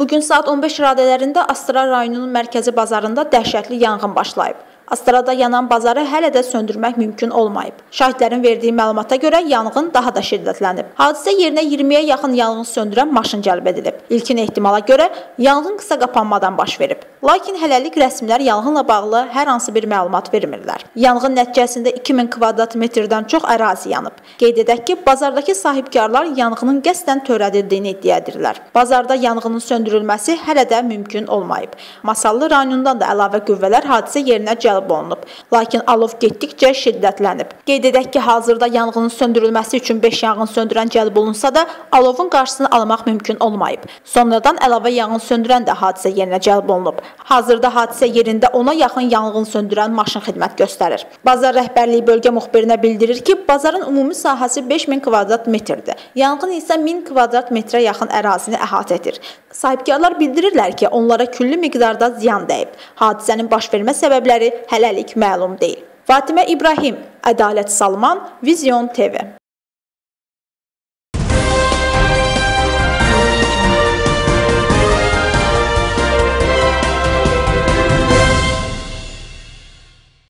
Bugün saat 15 radələrində Astara rayonunun mərkəzi bazarında dəhşətli yanğın başlayıb. Astarada yanan bazarı hələ də söndürmək mümkün olmayıb. Şahidlərin verdiyi məlumata görə yanğın daha da şiddətlənib. Hadisə yerinə 20-yə yaxın yanğın söndürən maşın cəlb edilib. İlkin ehtimala görə yanğın qısa qapanmadan baş verib. Lakin hələlik rəsmilər yanğınla bağlı hər hansı bir məlumat vermirlər. Yanğın nəticəsində 2000 kvadrat metrdən çox ərazi yanıb. Qeyd edək ki, bazardakı sahibkarlar yanğının qəsdən törədildiyini iddia edirlər. Bazarda yanğının söndürülməsi hələ də mümkün olmayıb. Masallı rayonundan da əlavə qüvvələr hadisə yerinə cəlb olunub. Lakin alov getdikcə şiddətlənib. Qeyd edək ki, hazırda yanğının söndürülməsi üçün 5 yanğın söndürən cəlb olunsa da, alovun qarşısını almaq mümkün olmayıb. Sonradan əlavə yanğın söndürən də hadisə yerinə cəlb olunub. Hazırda hadisə yerində 10-a yaxın yanğın söndürən maşın xidmət göstərir. Bazar rəhbərliyi bölgə müxbirinə bildirir ki, bazarın ümumi sahəsi 5000 kvadrat metrdir. Yanğın isə 1000 kvadrat metrə yaxın ərazini əhatə edir. Sahibkarlar bildirirlər ki, onlara külli miqdarda ziyan dəyib. Hadisənin baş vermə səbəbləri hələlik məlum deyil. Fatimə İbrahim, Ədalət Salman, Vizyon TV.